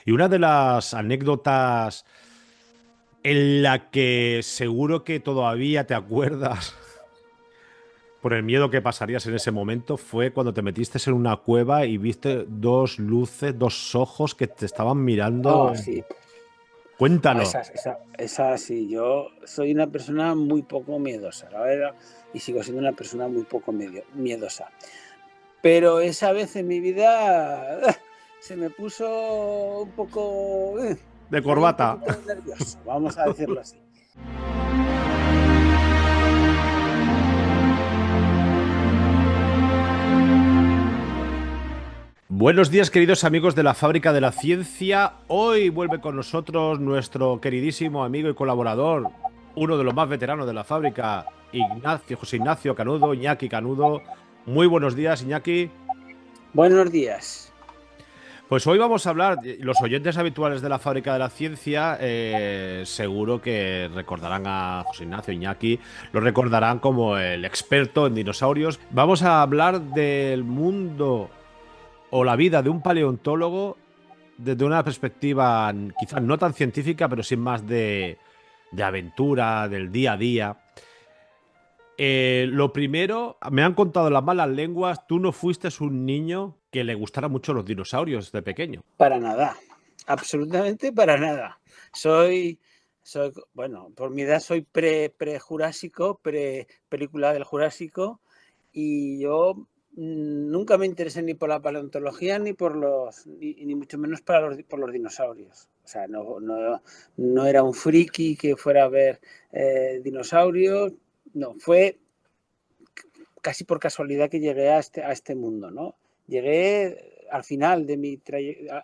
Y una de las anécdotas en la que seguro que todavía te acuerdas por el miedo que pasarías en ese momento fue cuando te metiste en una cueva y viste dos luces, dos ojos que te estaban mirando. Oh, sí. Oh, Cuéntanos. esa sí. Yo soy una persona muy poco miedosa, la verdad, y sigo siendo una persona muy poco miedosa. Pero esa vez en mi vida se me puso un poco, De me dio un corbata. poquito nervioso, vamos a decirlo así. Buenos días, queridos amigos de la Fábrica de la Ciencia. Hoy vuelve con nosotros nuestro queridísimo amigo y colaborador, uno de los más veteranos de la fábrica, José Ignacio Canudo, Iñaki Canudo. Muy buenos días, Iñaki. Buenos días. Pues hoy vamos a hablar, los oyentes habituales de la Fábrica de la Ciencia seguro que recordarán a José Ignacio Iñaki, lo recordarán como el experto en dinosaurios. Vamos a hablar del mundo o la vida de un paleontólogo desde una perspectiva quizás no tan científica, pero sí más de aventura, del día a día. Lo primero, me han contado las malas lenguas, tú no fuiste un niño que le gustara mucho los dinosaurios de pequeño. Para nada, absolutamente para nada. Bueno, por mi edad soy pre-jurásico, pre-película del Jurásico, y yo nunca me interesé ni por la paleontología ni mucho menos por los dinosaurios. O sea, no era un friki que fuera a ver dinosaurios, no, fue casi por casualidad que llegué a este mundo, ¿no? Llegué al final de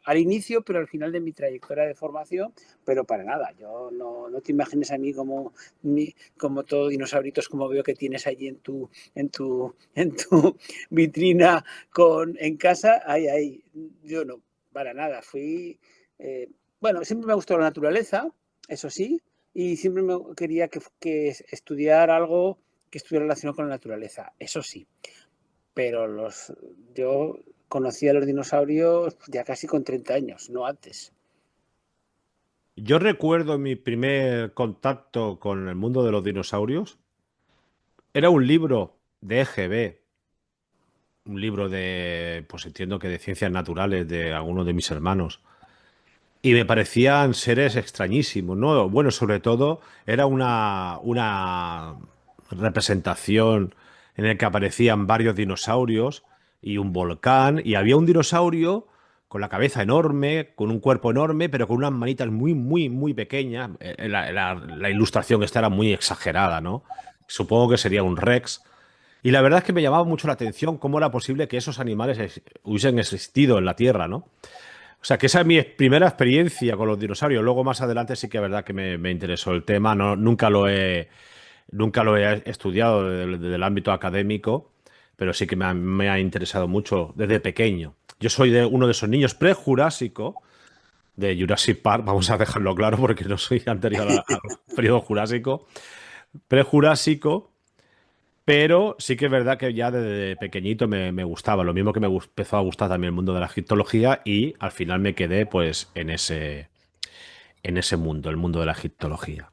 al inicio, pero al final de mi trayectoria de formación, pero para nada. Yo no te imagines a mí como todo dinosauritos como veo que tienes allí en tu vitrina en casa. Ahí. Yo no, para nada. Bueno, siempre me ha gustado la naturaleza, eso sí, y siempre me quería que estudiar algo que estuviera relacionado con la naturaleza, eso sí, pero yo conocí a los dinosaurios ya casi con 30 años, no antes. Yo recuerdo mi primer contacto con el mundo de los dinosaurios. Era un libro de EGB, un libro de, pues entiendo que de ciencias naturales de algunos de mis hermanos. Y me parecían seres extrañísimos, ¿no? Bueno, sobre todo era una representación en el que aparecían varios dinosaurios y un volcán, y había un dinosaurio con la cabeza enorme, con un cuerpo enorme, pero con unas manitas muy, muy, muy pequeñas. La ilustración esta era muy exagerada, ¿no? Supongo que sería un Rex. Y la verdad es que me llamaba mucho la atención cómo era posible que esos animales hubiesen existido en la Tierra, ¿no? O sea, que esa es mi primera experiencia con los dinosaurios. Luego, más adelante, sí que es verdad que me interesó el tema. No, nunca lo he estudiado desde el ámbito académico, pero sí que me ha interesado mucho desde pequeño. Yo soy uno de esos niños prejurásico de Jurassic Park, vamos a dejarlo claro porque no soy anterior al periodo jurásico. Prejurásico, pero sí que es verdad que ya desde pequeñito me gustaba. Lo mismo que empezó a gustar también el mundo de la egiptología y al final me quedé pues en ese mundo, el mundo de la egiptología.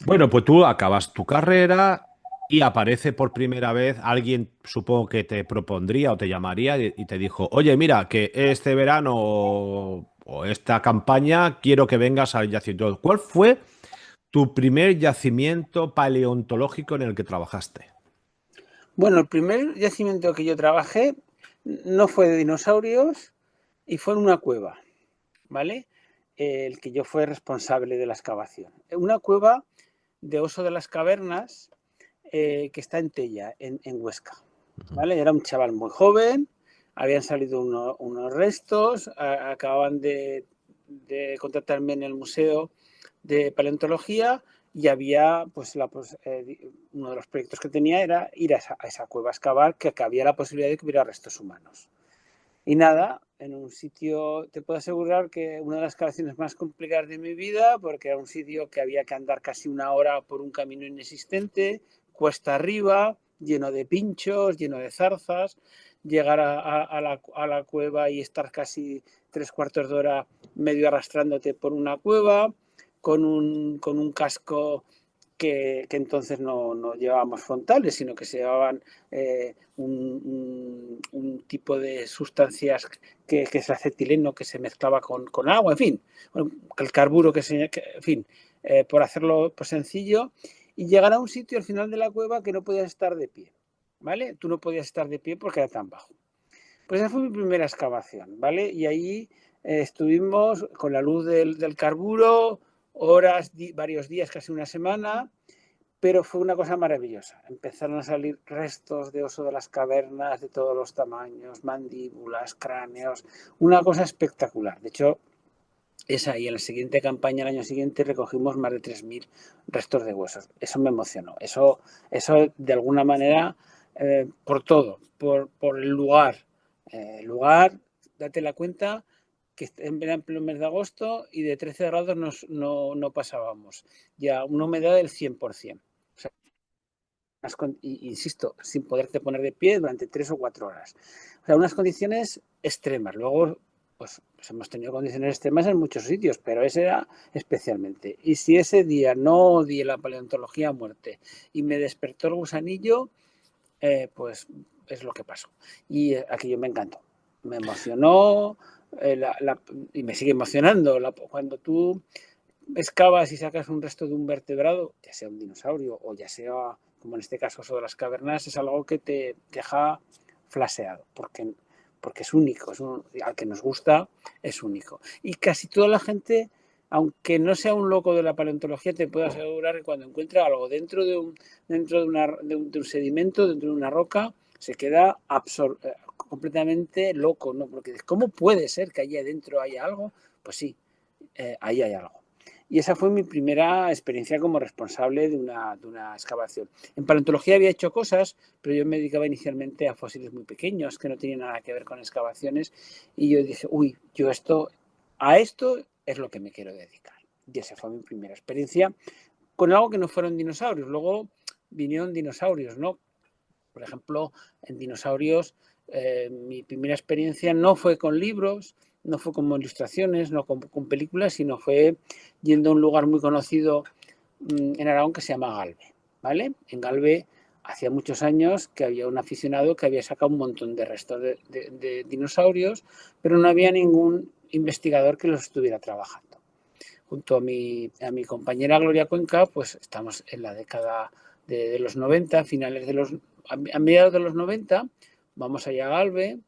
Bueno, pues tú acabas tu carrera y aparece por primera vez alguien, supongo que te propondría o te llamaría y te dijo, oye, mira, que este verano o esta campaña quiero que vengas al yacimiento. ¿Cuál fue tu primer yacimiento paleontológico en el que trabajaste? Bueno, el primer yacimiento que yo trabajé no fue de dinosaurios y fue en una cueva, ¿vale? El que yo fui responsable de la excavación. Una cueva de Oso de las Cavernas que está en Tella, en Huesca. ¿Vale? Era un chaval muy joven, habían salido unos restos, acababan de contratarme en el Museo de Paleontología y había, uno de los proyectos que tenía era ir a esa cueva a excavar, que había la posibilidad de que hubiera restos humanos. Y nada, en un sitio, te puedo asegurar que una de las excavaciones más complicadas de mi vida, porque era un sitio que había que andar casi una hora por un camino inexistente, cuesta arriba, lleno de pinchos, lleno de zarzas, llegar a la cueva y estar casi 3/4 de hora medio arrastrándote por una cueva, con un casco que entonces no llevábamos frontales, sino que se llevaban un tipo de sustancias que es acetileno que se mezclaba con agua, en fin, el carburo en fin, por hacerlo pues, sencillo, y llegar a un sitio al final de la cueva que no podías estar de pie, ¿vale? Tú no podías estar de pie porque era tan bajo. Pues esa fue mi primera excavación, ¿vale? Y ahí estuvimos con la luz del carburo, horas, varios días, casi una semana, pero fue una cosa maravillosa. Empezaron a salir restos de oso de las cavernas de todos los tamaños, mandíbulas, cráneos, una cosa espectacular. De hecho, esa y en la siguiente campaña, el año siguiente, recogimos más de 3.000 restos de huesos. Eso me emocionó. Eso de alguna manera, por todo, por el lugar. Lugar, date la cuenta que en el mes de agosto y de 13 grados no pasábamos. Ya una humedad del 100%. O sea, insisto, sin poderte poner de pie durante 3 o 4 horas. O sea, unas condiciones extremas. Luego, pues hemos tenido condiciones extremas en muchos sitios, pero ese era especialmente. Y si ese día no odié la paleontología a muerte y me despertó el gusanillo, pues es lo que pasó. Y aquello me encantó. Me emocionó y me sigue emocionando. Cuando tú excavas y sacas un resto de un vertebrado, ya sea un dinosaurio o ya sea, como en este caso, oso de las cavernas, es algo que te deja flaseado, porque es único, al que nos gusta es único. Y casi toda la gente, aunque no sea un loco de la paleontología, te puedo asegurar que cuando encuentra algo dentro de un sedimento, dentro de una roca, se queda completamente loco, ¿no? Porque ¿cómo puede ser que allí adentro haya algo? Pues sí, ahí hay algo. Y esa fue mi primera experiencia como responsable de una excavación. En paleontología había hecho cosas, pero yo me dedicaba inicialmente a fósiles muy pequeños, que no tenían nada que ver con excavaciones, y yo dije, uy, a esto es lo que me quiero dedicar. Y esa fue mi primera experiencia con algo que no fueron dinosaurios. Luego vinieron dinosaurios, ¿no? Por ejemplo, en dinosaurios, mi primera experiencia no fue con libros, no fue como ilustraciones, no con películas, sino fue yendo a un lugar muy conocido en Aragón que se llama Galve, ¿vale? En Galve hacía muchos años que había un aficionado que había sacado un montón de restos de dinosaurios, pero no había ningún investigador que los estuviera trabajando. Junto a mi compañera Gloria Cuenca, pues estamos en la década de los 90, a mediados de los 90, vamos allá a Galve,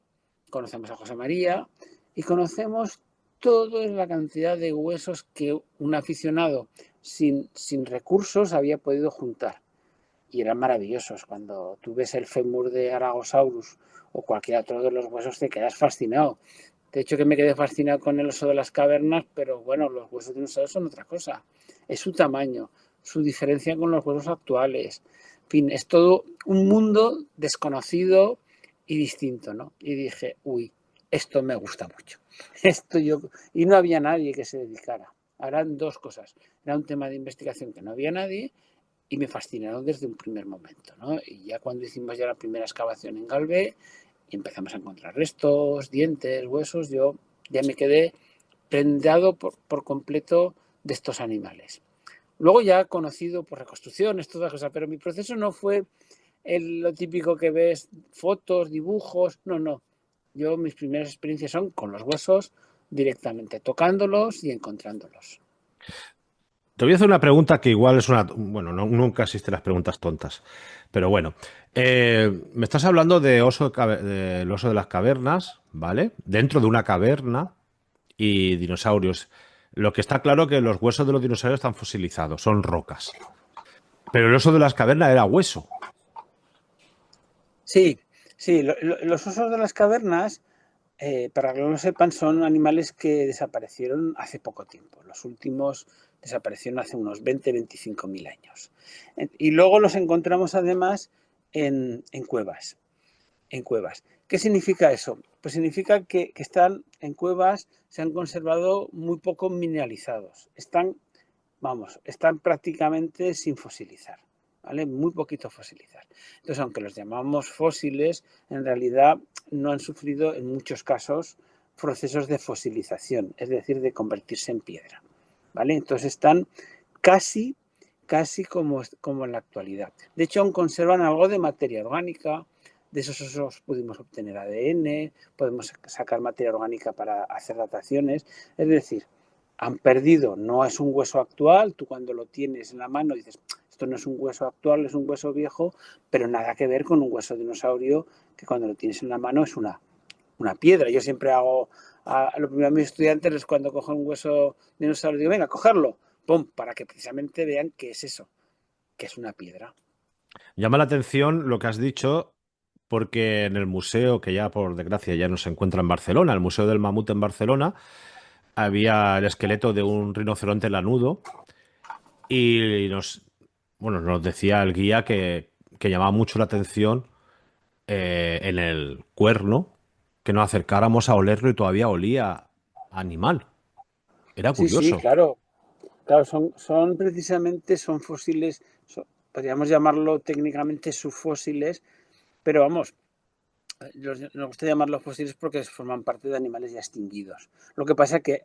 conocemos a José María y conocemos toda la cantidad de huesos que un aficionado sin recursos había podido juntar. Y eran maravillosos. Cuando tú ves el fémur de Aragosaurus o cualquier otro de los huesos, te quedas fascinado. De hecho, que me quedé fascinado con el oso de las cavernas, pero bueno, los huesos de un oso son otra cosa. Es su tamaño, su diferencia con los huesos actuales. En fin, es todo un mundo desconocido y distinto, ¿no? Y dije, uy, esto me gusta mucho. Y no había nadie que se dedicara. Eran dos cosas. Era un tema de investigación que no había nadie y me fascinaron desde un primer momento, ¿no? Y ya cuando hicimos ya la primera excavación en Galve y empezamos a encontrar restos, dientes, huesos, yo ya me quedé prendado por completo de estos animales. Luego ya conocido por reconstrucciones, todas cosas, pero mi proceso no fue lo típico que ves, fotos, dibujos, no. Mis primeras experiencias son con los huesos directamente, tocándolos y encontrándolos. Te voy a hacer una pregunta que igual es una... Bueno, nunca existen las preguntas tontas. Pero bueno, me estás hablando de del oso de las cavernas, ¿vale? Dentro de una caverna y dinosaurios. Lo que está claro que los huesos de los dinosaurios están fosilizados, son rocas. Pero el oso de las cavernas era hueso. Sí, sí, los osos de las cavernas, para que no lo sepan, son animales que desaparecieron hace poco tiempo. Los últimos desaparecieron hace unos 20-25 mil años. Y luego los encontramos además en cuevas. En cuevas. ¿Qué significa eso? Pues significa que están en cuevas, se han conservado muy poco mineralizados. Están prácticamente sin fosilizar. ¿vale? Muy poquito fosilizar. Entonces, aunque los llamamos fósiles, en realidad no han sufrido en muchos casos procesos de fosilización, es decir, de convertirse en piedra, ¿vale? Entonces están casi, casi como en la actualidad. De hecho, aún conservan algo de materia orgánica. De esos osos pudimos obtener ADN, podemos sacar materia orgánica para hacer dataciones. Es decir, han perdido, no es un hueso actual, tú cuando lo tienes en la mano dices, esto no es un hueso actual, es un hueso viejo, pero nada que ver con un hueso dinosaurio que cuando lo tienes en la mano es una piedra. Yo siempre hago, a lo primero a mis estudiantes es cuando cojo un hueso dinosaurio, digo, venga, cogerlo, ¡pum!, para que precisamente vean qué es eso, que es una piedra. Llama la atención lo que has dicho, porque en el museo, que ya por desgracia ya no se encuentra en Barcelona, el Museo del Mamut en Barcelona, había el esqueleto de un rinoceronte lanudo y bueno, nos decía el guía que llamaba mucho la atención en el cuerno que nos acercáramos a olerlo y todavía olía a animal. Era Sí, sí, curioso. claro. Claro, son precisamente, son fósiles, podríamos llamarlo técnicamente subfósiles, pero vamos, nos gusta llamarlos fósiles porque forman parte de animales ya extinguidos. Lo que pasa es que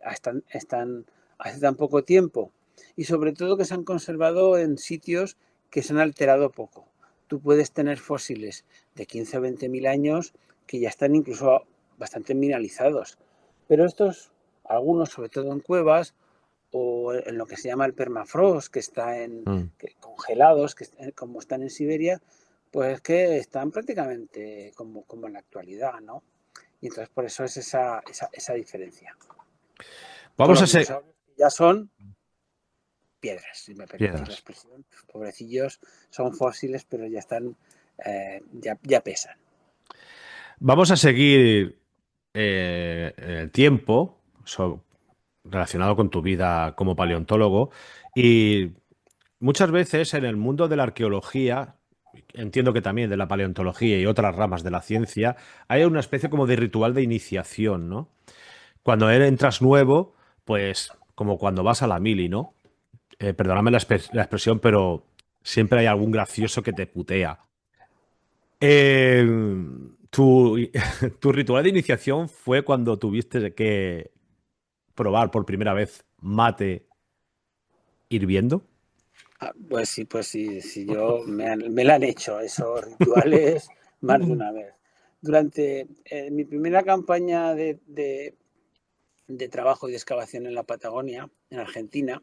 están hace tan poco tiempo y sobre todo que se han conservado en sitios que se han alterado poco. Tú puedes tener fósiles de 15 o 20 mil años que ya están incluso bastante mineralizados, pero estos, algunos, sobre todo en cuevas, o en lo que se llama el permafrost, que está Mm. congelados, como están en Siberia, pues que están prácticamente como en la actualidad, ¿no? Y entonces por eso es esa diferencia. Con Vamos los a ser dinosaurios que ya son piedras, si me permitís la piedras. expresión. Pobrecillos, son fósiles, pero ya están, ya pesan. Vamos a seguir el tiempo relacionado con tu vida como paleontólogo y muchas veces en el mundo de la arqueología, entiendo que también de la paleontología y otras ramas de la ciencia, hay una especie como de ritual de iniciación, ¿no? Cuando entras nuevo, pues como cuando vas a la mili, ¿no? Perdóname la expresión, pero siempre hay algún gracioso que te putea. Eh, tu, tu ritual de iniciación fue cuando tuviste que probar por primera vez mate hirviendo. Pues sí, sí, me la han hecho esos rituales más de una vez. Durante mi primera campaña de trabajo y de excavación en la Patagonia, en Argentina,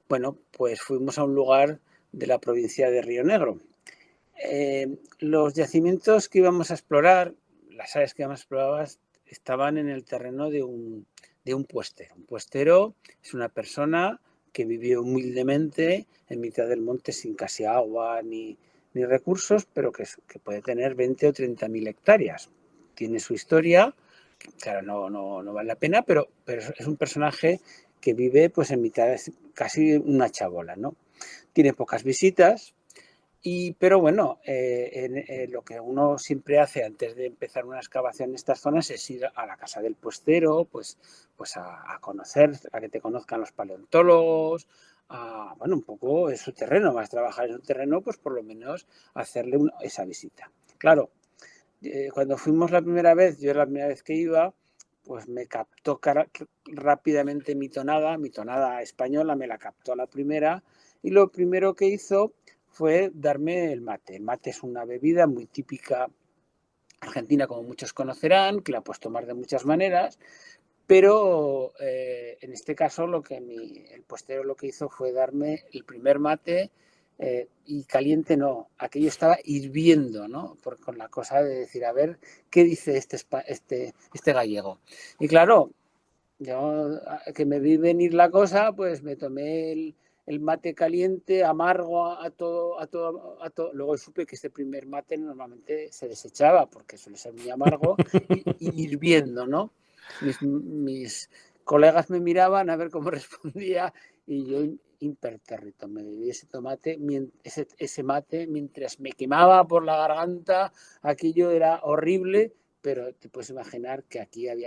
bueno, pues fuimos a un lugar de la provincia de Río Negro. Los yacimientos que íbamos a explorar, las áreas que íbamos a explorar, estaban en el terreno de un puestero. Un puestero es una persona que vivió humildemente en mitad del monte sin casi agua ni recursos, pero que puede tener 20 o 30 mil hectáreas. Tiene su historia, claro, no vale la pena, pero es un personaje que vive pues en mitad, de casi una chabola, ¿no? Tiene pocas visitas, pero bueno, lo que uno siempre hace antes de empezar una excavación en estas zonas es ir a la casa del puestero, pues a conocer, a que te conozcan los paleontólogos, bueno, un poco es su terreno, vas a trabajar en su terreno, pues por lo menos hacerle esa visita. Claro, cuando fuimos la primera vez, yo era la primera vez que iba, pues me captó rápidamente mi tonada española me la captó a la primera, y lo primero que hizo fue darme el mate. El mate es una bebida muy típica argentina, como muchos conocerán, que la puedes tomar de muchas maneras, pero en este caso el puestero lo que hizo fue darme el primer mate, y caliente no, aquello estaba hirviendo, ¿no? Con la cosa de decir, a ver, ¿qué dice este gallego? Y claro, yo que me vi venir la cosa, pues me tomé el mate caliente, amargo Luego supe que este primer mate normalmente se desechaba porque suele ser muy amargo y hirviendo, ¿no? Mis colegas me miraban a ver cómo respondía y yo impertérrito me bebí ese mate mientras me quemaba por la garganta. Aquello era horrible, pero te puedes imaginar que aquí el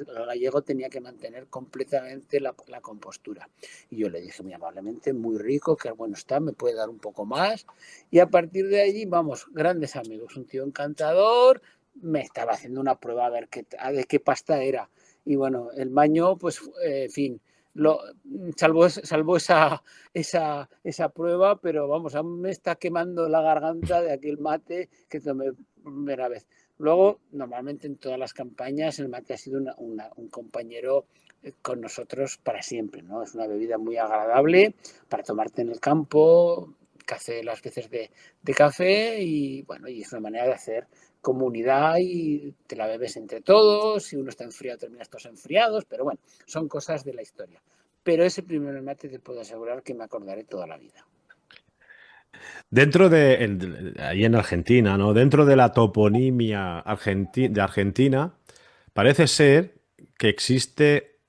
gallego tenía que mantener completamente la compostura. Y yo le dije muy amablemente, muy rico, que bueno está, me puede dar un poco más. Y a partir de allí, vamos, grandes amigos, un tío encantador, me estaba haciendo una prueba a ver de qué pasta era. Y bueno, el maño, pues, en fin, lo, salvó esa prueba, pero vamos, aún me está quemando la garganta de aquel mate que tomé primera vez. Luego, normalmente en todas las campañas, el mate ha sido un compañero con nosotros para siempre, ¿no? Es una bebida muy agradable para tomarte en el campo, café las veces de café y bueno, y es una manera de hacer comunidad y te la bebes entre todos, si uno está enfriado terminas todos enfriados, pero bueno, son cosas de la historia. Pero ese primer mate te puedo asegurar que me acordaré toda la vida. Dentro ahí en Argentina, ¿no? Dentro de la toponimia de Argentina, parece ser que existe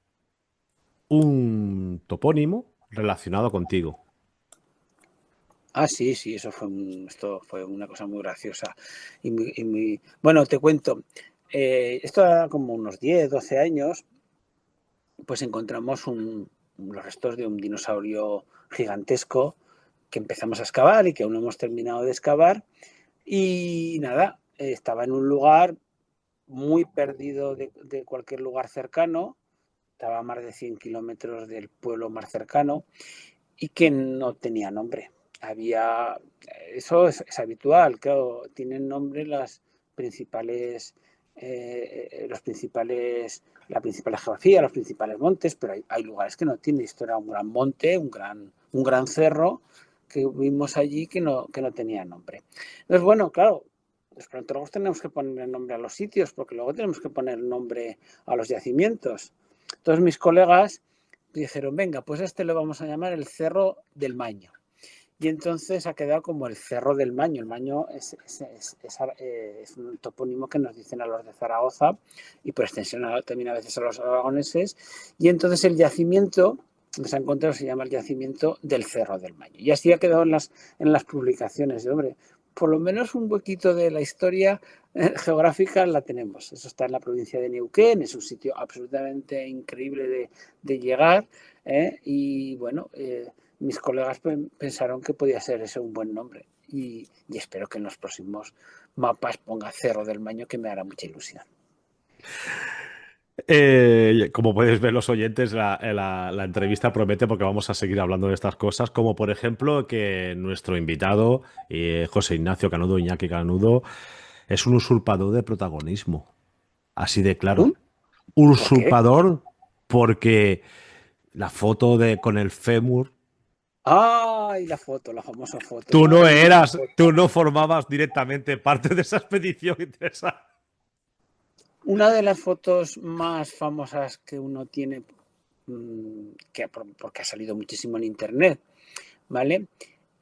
un topónimo relacionado contigo. Ah, sí, sí, esto fue una cosa muy graciosa. Bueno, te cuento, esto era como unos 10, 12 años, pues encontramos los restos de un dinosaurio gigantesco que empezamos a excavar y que aún no hemos terminado de excavar. Y nada, estaba en un lugar muy perdido de cualquier lugar cercano, estaba a más de 100 kilómetros del pueblo más cercano y que no tenía nombre. Eso es habitual, claro, tienen nombre los principales, la principal geografía, los principales montes, pero hay lugares que no tienen. Esto era un gran monte, un gran cerro que vimos allí que no tenía nombre. Entonces, bueno, claro, los paleontólogos tenemos que poner nombre a los sitios porque luego tenemos que poner nombre a los yacimientos. Entonces mis colegas dijeron, venga, pues este lo vamos a llamar el Cerro del Maño. Y entonces ha quedado como el Cerro del Maño. El Maño es un topónimo que nos dicen a los de Zaragoza y por extensión también a veces a los aragoneses. Y entonces el yacimiento que se ha encontrado se llama el yacimiento del Cerro del Maño. Y así ha quedado en las publicaciones. De, hombre, por lo menos un huequito de la historia geográfica la tenemos. Eso está en la provincia de Neuquén, es un sitio absolutamente increíble de llegar. Y bueno, mis colegas pensaron que podía ser ese un buen nombre y espero que en los próximos mapas ponga Cerro del Maño, que me hará mucha ilusión. Como puedes ver los oyentes, la entrevista promete porque vamos a seguir hablando de estas cosas, como por ejemplo que nuestro invitado, José Ignacio Canudo, Iñaki Canudo, es un usurpador de protagonismo. Así de claro. ¿Mm? ¿Por qué? Usurpador porque la foto con el fémur, ¡Ay, la foto, la famosa foto! Una grandísima foto. tú no formabas directamente parte de esa expedición interesante. Una de las fotos más famosas que uno tiene, porque ha salido muchísimo en internet, ¿vale?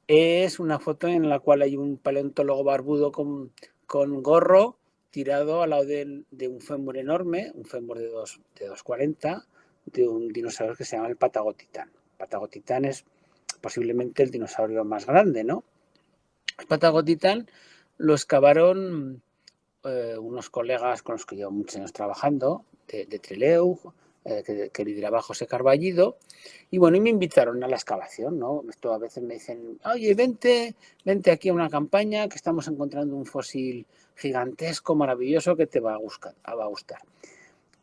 Es una foto en la cual hay un paleontólogo barbudo con gorro tirado al lado de un fémur enorme, un fémur de 2,40, de un dinosaurio que se llama el Patagotitán. El Patagotitán es posiblemente el dinosaurio más grande, ¿no? El Patagotitán lo excavaron unos colegas con los que llevo muchos años trabajando, de Trelew, que lideraba José Carballido, y bueno, y me invitaron a la excavación, ¿no? Esto a veces me dicen, oye, vente aquí a una campaña que estamos encontrando un fósil gigantesco, maravilloso, que te va a gustar.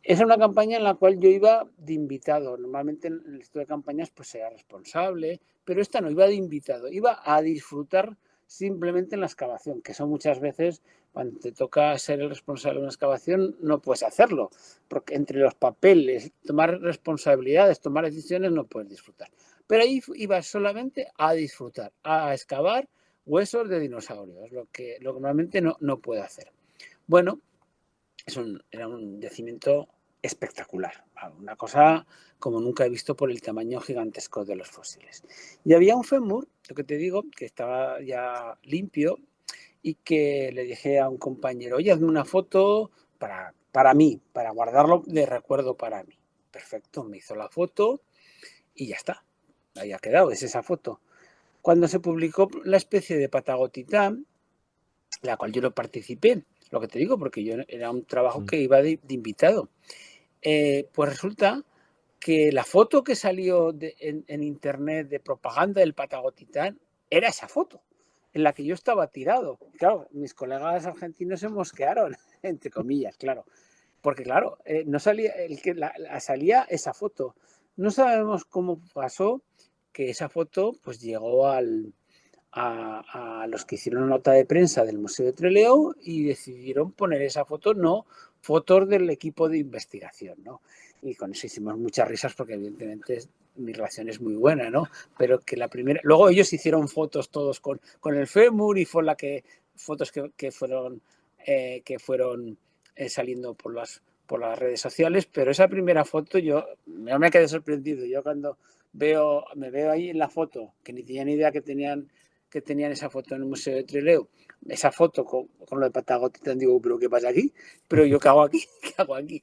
Esa es una campaña en la cual yo iba de invitado. Normalmente en el resto de campañas pues sea responsable, pero esta no, iba de invitado. Iba a disfrutar simplemente en la excavación, que son muchas veces cuando te toca ser el responsable de una excavación no puedes hacerlo, porque entre los papeles, tomar responsabilidades, tomar decisiones, no puedes disfrutar. Pero ahí iba solamente a disfrutar, a excavar huesos de dinosaurios, lo que normalmente no puedo hacer. Bueno, era un yacimiento espectacular, una cosa como nunca he visto por el tamaño gigantesco de los fósiles. Y había un fémur, lo que te digo, que estaba ya limpio y que le dije a un compañero, oye, hazme una foto para mí, para guardarlo de recuerdo para mí. Perfecto, me hizo la foto y ya está, ahí ha quedado, es esa foto. Cuando se publicó la especie de Patagotitán, la cual yo no participé, lo que te digo, porque yo era un trabajo que iba de invitado. Pues resulta que la foto que salió en internet de propaganda del Patagotitán era esa foto en la que yo estaba tirado. Claro, mis colegas argentinos se mosquearon, entre comillas, claro. Porque claro, no salía, salía esa foto. No sabemos cómo pasó que esa foto pues llegó a los que hicieron nota de prensa del Museo de Trelew y decidieron poner esa foto, no fotos del equipo de investigación, ¿no? Y con eso hicimos muchas risas porque evidentemente mi relación es muy buena, ¿no? Pero que la primera... Luego ellos hicieron fotos todos con el fémur y fue la que... fotos que fueron saliendo por las redes sociales, pero esa primera foto yo me quedé sorprendido. Yo cuando me veo ahí en la foto, que ni tenía ni idea que tenían esa foto en el Museo de Trelew, esa foto con lo de Patagotita, digo, pero ¿qué pasa aquí? Pero yo, ¿qué hago aquí? ¿Qué hago aquí?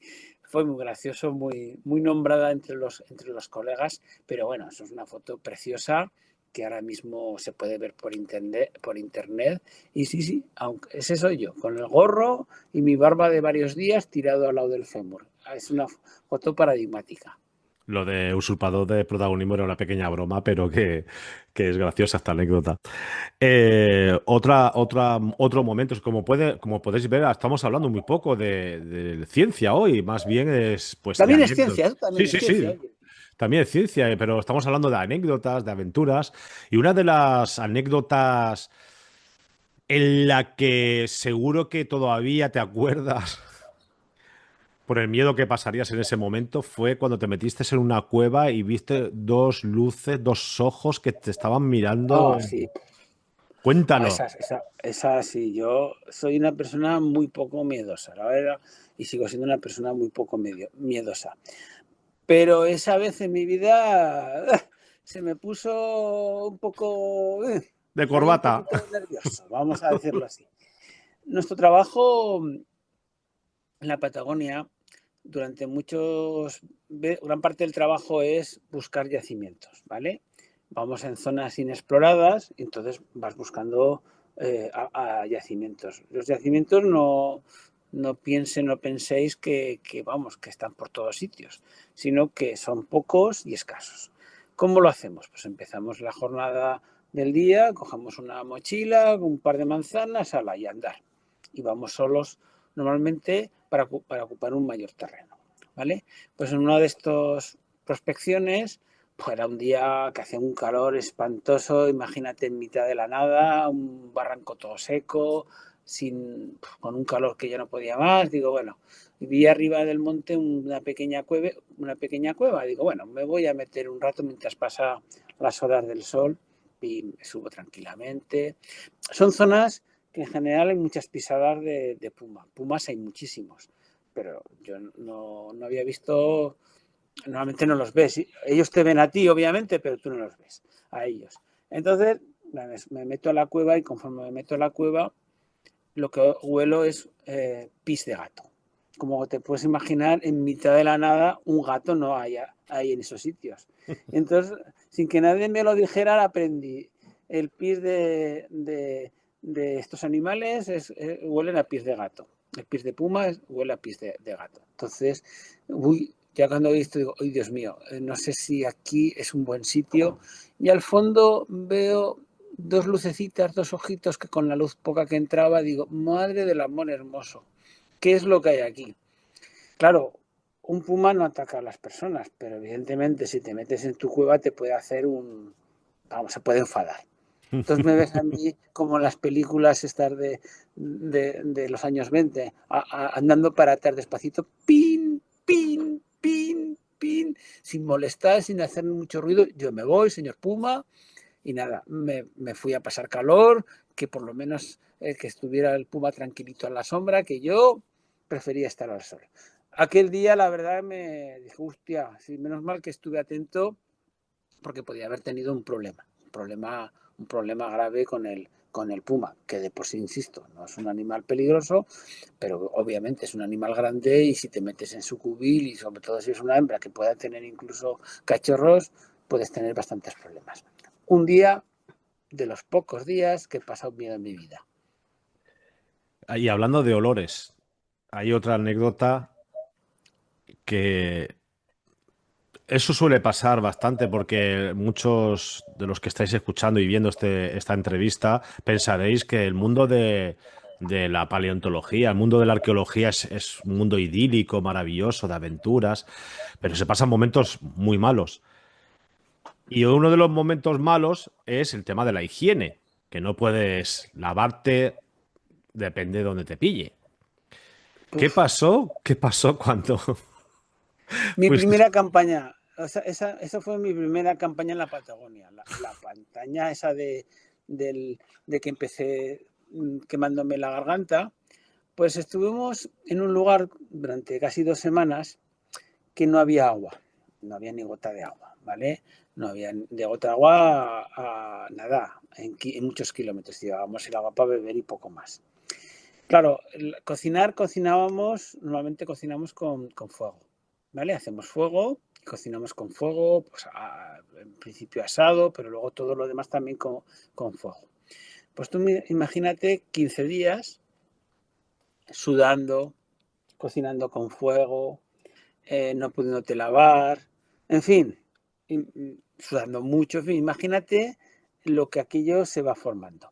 Fue muy gracioso, muy nombrada entre los colegas, pero bueno, eso es una foto preciosa que ahora mismo se puede ver por internet. Y sí, aunque ese soy yo, con el gorro y mi barba de varios días tirado al lado del fémur. Es una foto paradigmática. Lo de usurpador de protagonismo era una pequeña broma, pero que es graciosa esta anécdota. Otro momento, es como podéis ver, estamos hablando muy poco de ciencia hoy, más bien es pues de También es anécdotas. ciencia, eso Sí, también es sí, ciencia, sí, oye. también es ciencia, pero estamos hablando de anécdotas, de aventuras. Y una de las anécdotas en la que seguro que todavía te acuerdas por el miedo que pasarías en ese momento fue cuando te metiste en una cueva y viste dos luces, dos ojos que te estaban mirando. Ah, sí. No, Cuéntalo. esa sí, yo soy una persona muy poco miedosa, la verdad, y sigo siendo una persona muy poco miedosa. Pero esa vez en mi vida se me puso un poco, De ahí un corbata. poquito nervioso, vamos a decirlo así. Nuestro trabajo en la Patagonia, gran parte del trabajo es buscar yacimientos, ¿vale? Vamos en zonas inexploradas y entonces vas buscando a yacimientos. Los yacimientos no penséis vamos, que están por todos sitios, sino que son pocos y escasos. ¿Cómo lo hacemos? Pues empezamos la jornada del día, cogemos una mochila, un par de manzanas, ala, y andar. Y vamos solos normalmente para ocupar un mayor terreno, ¿vale? Pues en una de estas prospecciones, pues era un día que hacía un calor espantoso, imagínate en mitad de la nada, un barranco todo seco, con un calor que ya no podía más, digo, bueno, vi arriba del monte una pequeña cueva, digo, bueno, me voy a meter un rato mientras pasa las horas del sol y me subo tranquilamente. Son zonas que en general hay muchas pisadas de puma. Pumas hay muchísimos, pero yo no había visto, normalmente no los ves. Ellos te ven a ti, obviamente, pero tú no los ves a ellos. Entonces me meto a la cueva y conforme me meto a la cueva, lo que huelo es pis de gato. Como te puedes imaginar, en mitad de la nada un gato no hay en esos sitios. Entonces, sin que nadie me lo dijera, aprendí. El pis de estos animales huelen a pis de gato. El pis de puma huele a pis de gato. Entonces, ya cuando he visto digo, ¡ay, Dios mío! No sé si aquí es un buen sitio. Y al fondo veo dos lucecitas, dos ojitos que con la luz poca que entraba, digo, madre del amor hermoso, ¿qué es lo que hay aquí? Claro, un puma no ataca a las personas, pero evidentemente si te metes en tu cueva te puede hacer vamos, se puede enfadar. Entonces me ves a mí como en las películas estas de los años 20, andando para atrás despacito, pin, pin, pin, pin, sin molestar, sin hacer mucho ruido. Yo me voy, señor Puma, y nada, me fui a pasar calor, que por lo menos que estuviera el puma tranquilito en la sombra, que yo prefería estar al sol. Aquel día, la verdad, me dije, hostia, sí, menos mal que estuve atento porque podía haber tenido un problema grave con el puma, que de por sí, insisto, no es un animal peligroso, pero obviamente es un animal grande y si te metes en su cubil y sobre todo si es una hembra que pueda tener incluso cachorros, puedes tener bastantes problemas. Un día de los pocos días que he pasado miedo en mi vida. Y hablando de olores, hay otra anécdota que eso suele pasar bastante porque muchos de los que estáis escuchando y viendo esta entrevista pensaréis que el mundo de la paleontología, el mundo de la arqueología es un mundo idílico, maravilloso, de aventuras, pero se pasan momentos muy malos. Y uno de los momentos malos es el tema de la higiene, que no puedes lavarte, depende de donde te pille. ¿Qué Uf. pasó? ¿Qué pasó cuando Mi fuiste? primera campaña, o sea, esa fue mi primera campaña en la Patagonia, la pantalla esa de que empecé quemándome la garganta, pues estuvimos en un lugar durante casi 2 semanas que no había agua, no había ni gota de agua, ¿vale? No había de gota de agua a nada, en muchos kilómetros llevábamos el agua para beber y poco más. Claro, cocinábamos, normalmente cocinamos con fuego, ¿vale? Hacemos fuego, cocinamos con fuego, pues en principio asado, pero luego todo lo demás también con fuego. Pues tú imagínate 15 días sudando, cocinando con fuego, no pudiéndote lavar, en fin, sudando mucho, en fin, imagínate lo que aquello se va formando.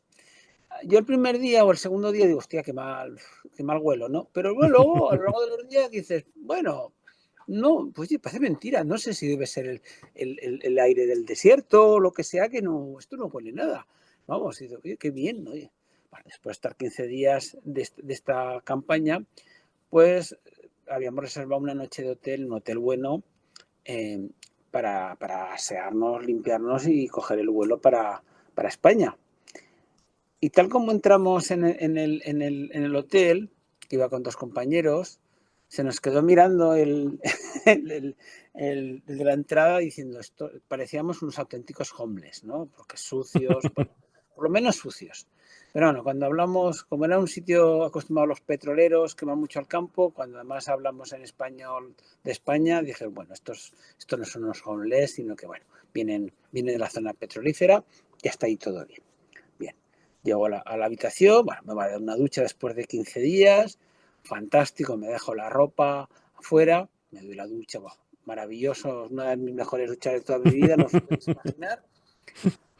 Yo el primer día o el segundo día digo, hostia, qué mal huelo, ¿no? Pero bueno, luego, a lo largo de los días dices, bueno, no, pues sí, parece mentira, no sé si debe ser el aire del desierto o lo que sea, que no, esto no huele nada. Vamos, y digo, oye, qué bien, ¿no? Oye, bueno, después de estar 15 días de esta campaña, pues habíamos reservado una noche de hotel, un hotel bueno, eh, para asearnos, limpiarnos y coger el vuelo para España. Y tal como entramos en el hotel, que iba con 2 compañeros, se nos quedó mirando el de la entrada diciendo, esto parecíamos unos auténticos homeless, ¿no? Porque sucios, bueno, por lo menos sucios. Pero bueno, cuando hablamos, como era un sitio acostumbrado a los petroleros que van mucho al campo, cuando además hablamos en español de España, dije, bueno, estos no son unos homeless, sino que, bueno, vienen de la zona petrolífera y hasta ahí todo bien. Bien, llego a la habitación, bueno, me va a dar una ducha después de 15 días, fantástico, me dejo la ropa afuera, me doy la ducha, bueno, maravilloso, una de mis mejores duchas de toda mi vida, no os podéis imaginar.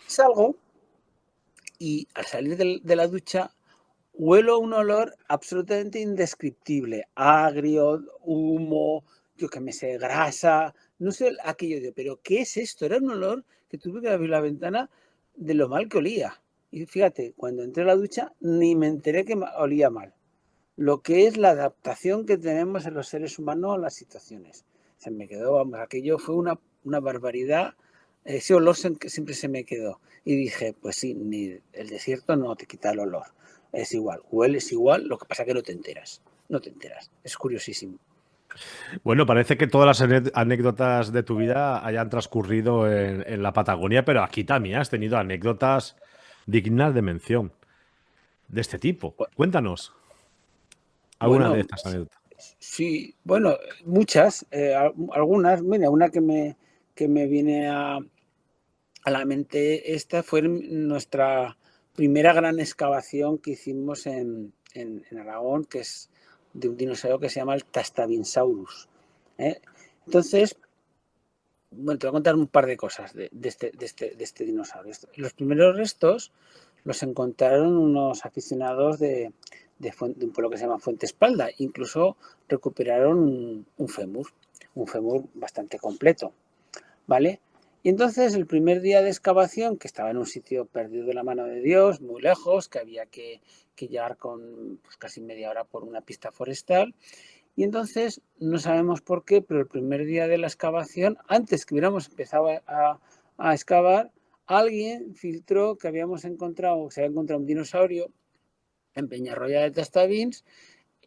Salgo y al salir de la ducha huelo un olor absolutamente indescriptible, agrio, humo, yo que me sé, grasa, no sé aquello de, pero ¿qué es esto? Era un olor que tuve que abrir la ventana de lo mal que olía. Y fíjate, cuando entré a la ducha ni me enteré que olía mal. Lo que es la adaptación que tenemos en los seres humanos a las situaciones. Se me quedó, vamos, aquello fue una barbaridad. Ese olor siempre se me quedó. Y dije, pues sí, ni el desierto no te quita el olor. Es igual, hueles igual, lo que pasa es que no te enteras. No te enteras. Es curiosísimo. Bueno, parece que todas las anécdotas de tu vida hayan transcurrido en la Patagonia, pero aquí también has tenido anécdotas dignas de mención de este tipo. Cuéntanos alguna de Bueno, estas anécdotas. sí, bueno, muchas, algunas, mira, una que me viene a la mente, esta fue nuestra primera gran excavación que hicimos en Aragón, que es de un dinosaurio que se llama el Tastavinsaurus. ¿Eh? Entonces, bueno, te voy a contar un par de cosas de este dinosaurio. Los primeros restos los encontraron unos aficionados de un pueblo que se llama Fuente Espalda. Incluso recuperaron un fémur bastante completo, ¿vale? Y entonces el primer día de excavación, que estaba en un sitio perdido de la mano de Dios, muy lejos, que había que llegar con pues, casi media hora por una pista forestal, y entonces no sabemos por qué, pero el primer día de la excavación, antes que hubiéramos empezado a excavar, alguien filtró que se había encontrado un dinosaurio en Peñarroya de Tastavins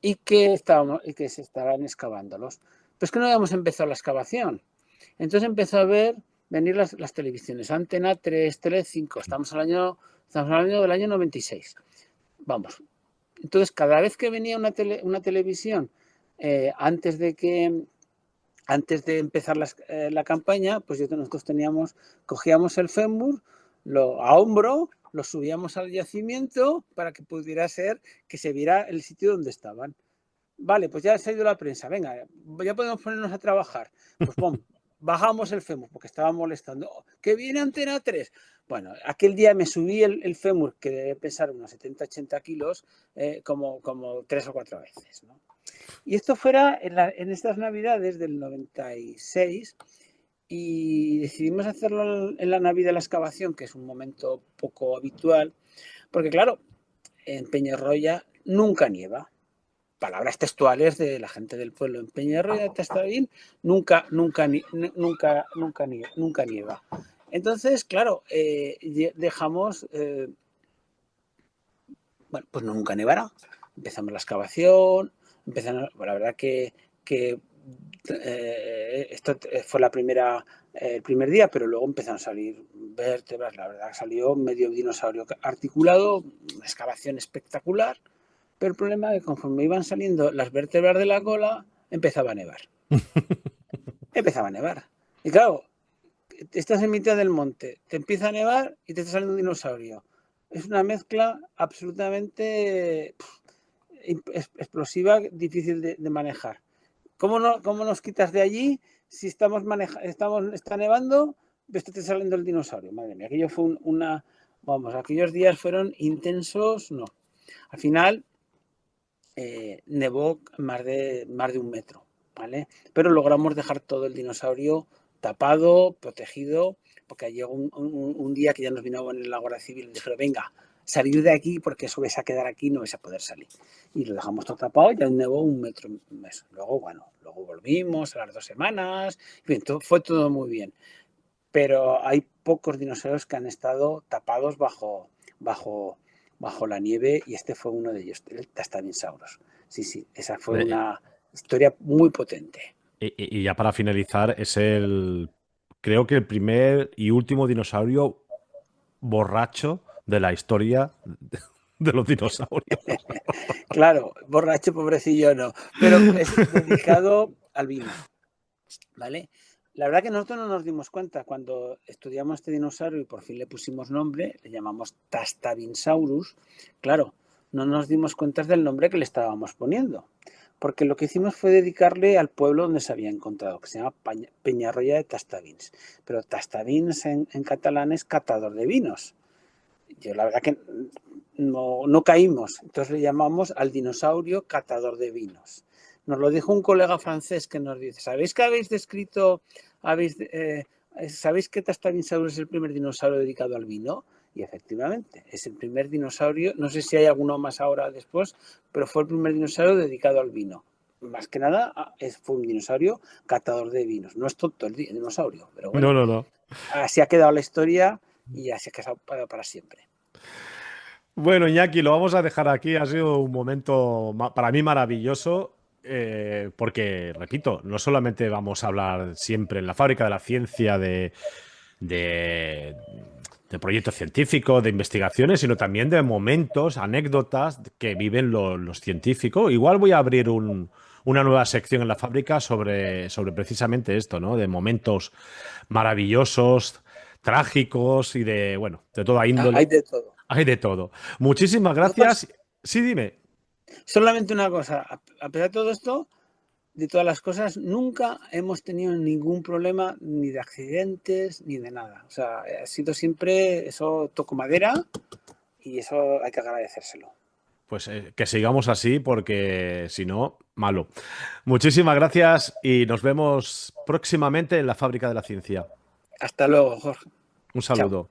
y que se estaban excavándolos. Pero es que no habíamos empezado la excavación. Entonces empezó a venir las televisiones, Antena 3, Tele 5, estamos hablando del año 96. Vamos. Entonces, cada vez que venía una televisión, antes de empezar la campaña, pues nosotros cogíamos el fémur a hombro los subíamos al yacimiento para que pudiera ser que se viera el sitio donde estaban. Vale, pues ya ha salido la prensa, venga, ya podemos ponernos a trabajar. Pues pum, bajamos el fémur porque estaba molestando. Oh, que viene Antena 3. Bueno, aquel día me subí el fémur, que debe pesar unos 70-80 kilos, como 3 o 4 veces, ¿no? Y esto fuera en estas navidades del 96 y decidimos hacerlo en la Navidad de la excavación, que es un momento poco habitual, porque claro, en Peñarroya nunca nieva. Palabras textuales de la gente del pueblo. En Peñarroya, Tastavín, nunca nieva. Entonces, claro, dejamos, bueno, pues nunca nevará. Empezamos la excavación, la verdad que esto fue el primer día, pero luego empezaron a salir vértebras, la verdad que salió medio dinosaurio articulado, una excavación espectacular, pero el problema es que conforme iban saliendo las vértebras de la cola, empezaba a nevar. Empezaba a nevar. Y claro, estás en mitad del monte, te empieza a nevar y te está saliendo un dinosaurio. Es una mezcla absolutamente explosiva, difícil de manejar. ¿Cómo nos quitas de allí si está nevando, ves que te está saliendo el dinosaurio? Madre mía, aquello fue aquellos días fueron intensos, no. Al final nevó más de 1 metro, ¿vale? Pero logramos dejar todo el dinosaurio tapado, protegido, porque llegó un día que ya nos vino en la Guardia Civil y dijeron, venga, salir de aquí porque eso vais a quedar aquí, no vais a poder salir. Y lo dejamos todo tapado, ya nevó 1 metro. Luego, bueno, volvimos a las 2 semanas, bien, fue todo muy bien. Pero hay pocos dinosaurios que han estado tapados bajo la nieve y este fue uno de ellos, el Tastavinsaurus. Sí, esa fue Eh, una historia muy potente. Y ya para finalizar, creo que el primer y último dinosaurio borracho de la historia de los dinosaurios. Claro, borracho, pobrecillo no, pero es dedicado al vino, ¿vale? La verdad que nosotros no nos dimos cuenta cuando estudiamos este dinosaurio y por fin le pusimos nombre, le llamamos Tastavinsaurus, claro, no nos dimos cuenta del nombre que le estábamos poniendo, porque lo que hicimos fue dedicarle al pueblo donde se había encontrado, que se llama Peñarroya de Tastavins, pero Tastavins en catalán es catador de vinos. Yo la verdad que no caímos, entonces le llamamos al dinosaurio catador de vinos. Nos lo dijo un colega francés que nos dice, ¿sabéis que ¿sabéis que Tastavinsaurus es el primer dinosaurio dedicado al vino? Y efectivamente, es el primer dinosaurio, no sé si hay alguno más ahora después, pero fue el primer dinosaurio dedicado al vino. Más que nada, fue un dinosaurio catador de vinos. No es tonto el dinosaurio, pero No, bueno, no, no. así ha quedado la historia y así ha quedado para siempre. Bueno, Iñaki, lo vamos a dejar aquí. Ha sido un momento para mí maravilloso, porque, repito, no solamente vamos a hablar siempre en la fábrica de la ciencia de, de proyectos científicos, de investigaciones, sino también de momentos, anécdotas que viven los científicos. Igual voy a abrir una nueva sección en la fábrica sobre precisamente esto, ¿no? De momentos maravillosos, trágicos y bueno, de toda Hay índole. de todo. Hay de todo. Muchísimas Nosotros, gracias. Sí, dime. solamente una cosa, a pesar de todo esto, de todas las cosas, nunca hemos tenido ningún problema ni de accidentes ni de nada. O sea, ha sido siempre, eso toco madera y eso hay que agradecérselo. Pues que sigamos así porque si no, malo. Muchísimas gracias y nos vemos próximamente en la Fábrica de la Ciencia. Hasta luego, Jorge. Un Chao. saludo.